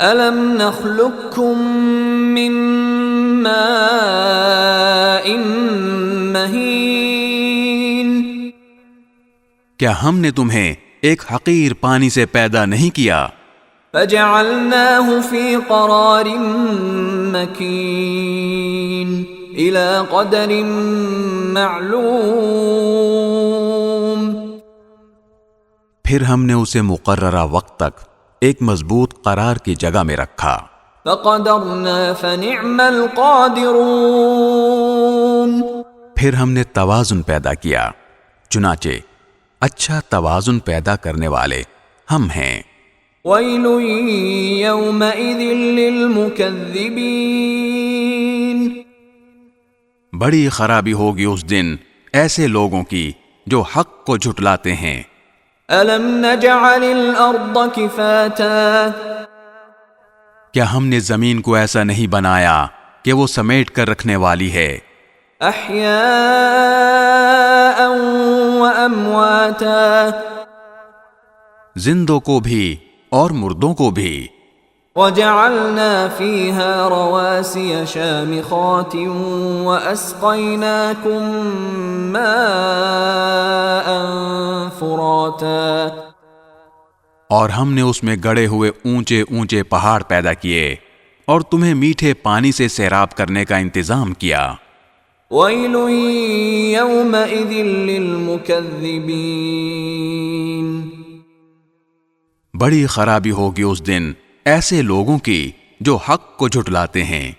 أَلَمْ نَخْلُقكُّم مِّن مَّاءٍ مَّهِينٍ؟ کیا ہم نے تمہیں ایک حقیر پانی سے پیدا نہیں کیا؟ فَجَعَلْنَاهُ فِي قَرَارٍ مَّكِينٍ إِلَى قَدَرٍ مَّعْلُومٍ، پھر ہم نے اسے مقررہ وقت تک ایک مضبوط قرار کی جگہ میں رکھا۔ فَقَدَرْنَا فَنِعْمَ الْقَادِرُونَ، پھر ہم نے توازن پیدا کیا، چنانچہ اچھا توازن پیدا کرنے والے ہم ہیں۔ وَيْلٌ يَوْمَئِذٍ لِّلْمُكَذِّبِينَ، بڑی خرابی ہوگی اس دن ایسے لوگوں کی جو حق کو جھٹلاتے ہیں۔ أَلَمْ نَجْعَلِ الْأَرْضَ كِفَاتًا، کیا ہم نے زمین کو ایسا نہیں بنایا کہ وہ سمیٹ کر رکھنے والی ہے؟ أَحْيَاءً وَأَمْوَاتًا، زندوں کو بھی اور مردوں کو بھی۔ وَجَعَلْنَا فِيهَا رَوَاسِيَ شَامِخَاتٍ وَأَسْقَيْنَاكُم مَّاءً فُرَاتًا، اور ہم نے اس میں گڑے ہوئے اونچے اونچے پہاڑ پیدا کیے اور تمہیں میٹھے پانی سے سیراب کرنے کا انتظام کیا۔ وَيْلٌ يَوْمَئِذٍ لِّلْمُكَذِّبِينَ، بڑی خرابی ہوگی اس دن ایسے لوگوں کی جو حق کو جھٹلاتے ہیں۔